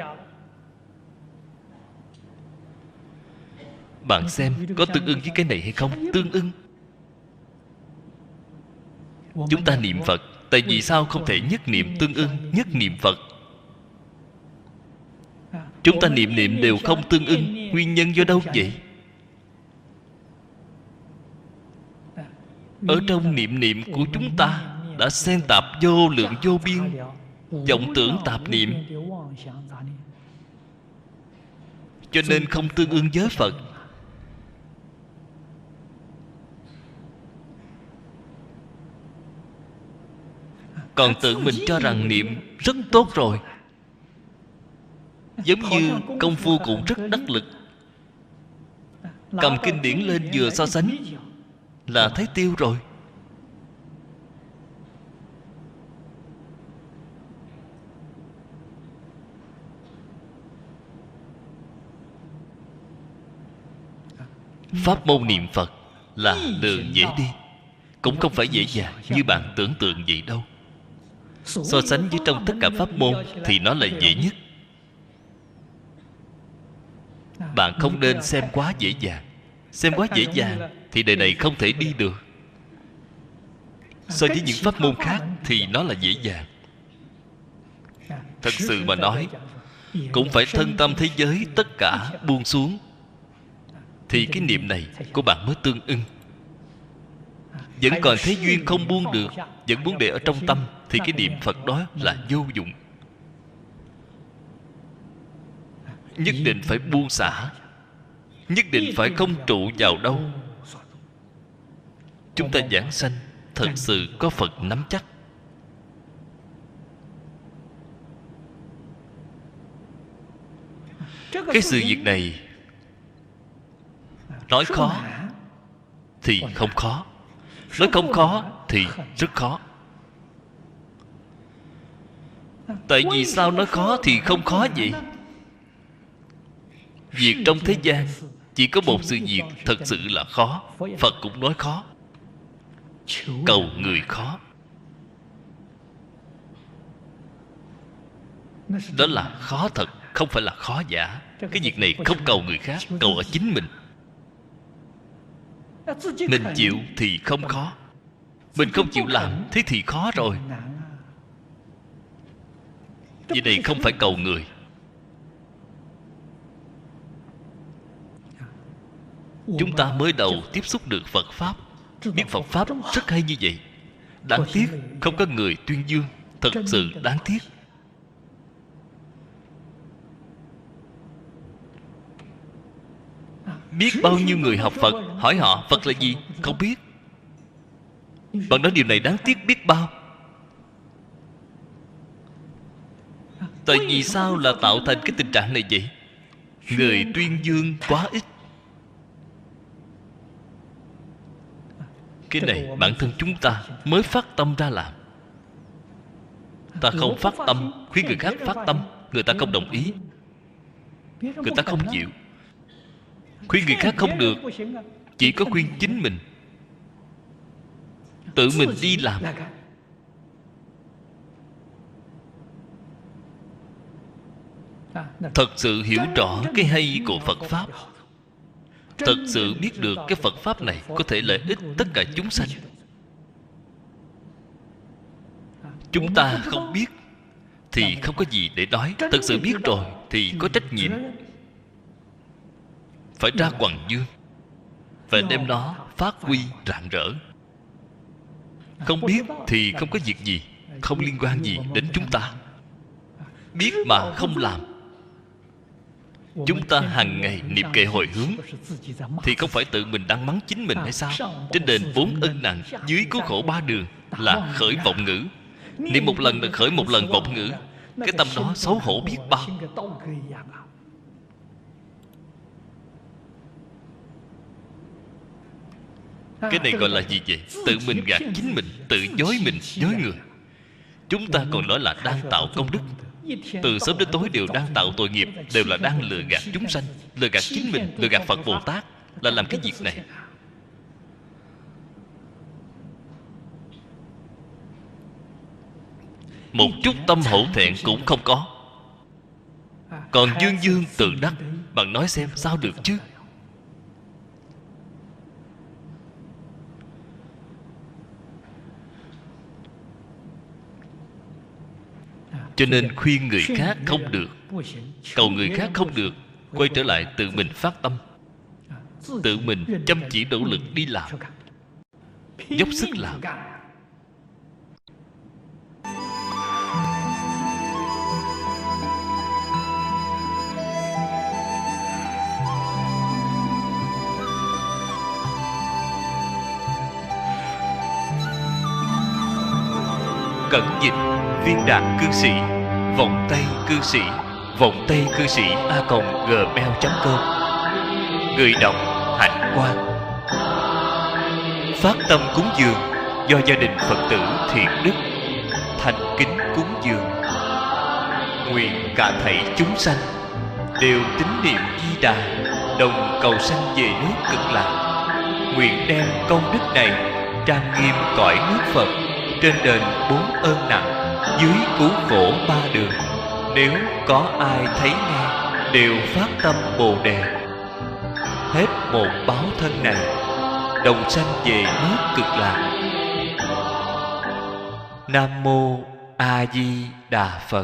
Bạn xem có tương ưng với cái này hay không? Tương ưng. Chúng ta niệm Phật, tại vì sao không thể nhất niệm tương ưng, nhất niệm Phật? Chúng ta niệm niệm đều không tương ưng. Nguyên nhân do đâu vậy? Ở trong niệm niệm của chúng ta đã xen tạp vô lượng vô biên vọng tưởng tạp niệm, cho nên không tương ưng với Phật. Còn tự mình cho rằng niệm rất tốt rồi, giống như công phu cũng rất đắc lực, Cầm kinh điển lên vừa so sánh là thấy tiêu rồi. Pháp môn niệm Phật là đường dễ đi, cũng không phải dễ dàng như bạn tưởng tượng vậy đâu. So sánh với trong tất cả pháp môn thì nó là dễ nhất. Bạn không nên xem quá dễ dàng. Xem quá dễ dàng thì đời này không thể đi được. So với những pháp môn khác thì nó là dễ dàng. Thật sự mà nói, cũng phải thân tâm thế giới tất cả buông xuống thì cái niệm này của bạn mới tương ưng. Vẫn còn thế duyên không buông được, vẫn muốn để ở trong tâm, thì cái niệm Phật đó là vô dụng. Nhất định phải buông xả, nhất định phải không trụ vào đâu. Chúng ta giảng sanh thật sự có Phật nắm chắc. Cái sự việc này nói khó thì không khó, nói không khó thì rất khó. Tại vì sao nói khó thì không khó vậy? Việc trong thế gian chỉ có một sự việc thật sự là khó, Phật cũng nói khó. Cầu người khó. Đó là khó thật, không phải là khó giả. Cái việc này không cầu người khác, cầu ở chính mình. Mình chịu thì không khó, mình không chịu làm thế thì khó rồi. Vì này không phải cầu người. Chúng ta mới đầu tiếp xúc được Phật Pháp, biết Phật Pháp rất hay như vậy. Đáng tiếc không có người tuyên dương. Thật sự đáng tiếc. Biết bao nhiêu người học Phật, hỏi họ Phật là gì, không biết. Bạn nói điều này đáng tiếc biết bao. Tại vì sao là tạo thành cái tình trạng này vậy? Người tuyên dương quá ít. Cái này bản thân chúng ta mới phát tâm ra làm. Ta không phát tâm, khuyên người khác phát tâm, người ta không đồng ý, người ta không chịu. Khuyên người khác không được, chỉ có khuyên chính mình. Tự mình đi làm. Thật sự hiểu rõ cái hay của Phật Pháp, thật sự biết được cái Phật Pháp này có thể lợi ích tất cả chúng sanh. Chúng ta không biết thì không có gì để nói. Thật sự biết rồi thì có trách nhiệm, phải ra quần dương, phải đem nó phát huy rạng rỡ. Không biết thì không có việc gì, không liên quan gì đến chúng ta. Biết mà không làm. Chúng ta hàng ngày niệm kệ hồi hướng thì không phải tự mình đang mắng chính mình hay sao? Trên đền 4 ân nặng, dưới cứu khổ 3 đường là khởi vọng ngữ. Niệm một lần là khởi một lần vọng ngữ. Cái tâm đó xấu hổ biết bao. Cái này gọi là gì vậy? Tự mình gạt chính mình, tự dối mình, dối người. Chúng ta còn nói là đang tạo công đức. Từ sớm đến tối đều đang tạo tội nghiệp, đều là đang lừa gạt chúng sanh, lừa gạt chính mình, lừa gạt Phật Bồ Tát. Là làm cái việc này. Một chút tâm hổ thẹn cũng không có. Còn dương dương tự đắc, bạn nói xem sao được chứ? Cho nên khuyên người khác không được, cầu người khác không được, quay trở lại tự mình phát tâm, tự mình chăm chỉ nỗ lực đi làm, dốc sức làm. Cẩn dịch Viên Đạt Cư Sĩ, Vọng Tây Cư Sĩ, vọng tây cư sĩ a.gmail.com. Người đọc hạnh quan. Phát tâm cúng dường do gia đình Phật tử thiện đức thành kính cúng dường. Nguyện cả thảy chúng sanh đều tín niệm Di Đà, đồng cầu sanh về nước Cực Lạc. Nguyện đem công đức này trang nghiêm cõi nước Phật, trên đền 4 ơn nặng, dưới cứu khổ 3 đường. Nếu có ai thấy nghe, đều phát tâm Bồ Đề. Hết một báo thân này, đồng sanh về nước Cực Lạc. Nam Mô A Di Đà Phật.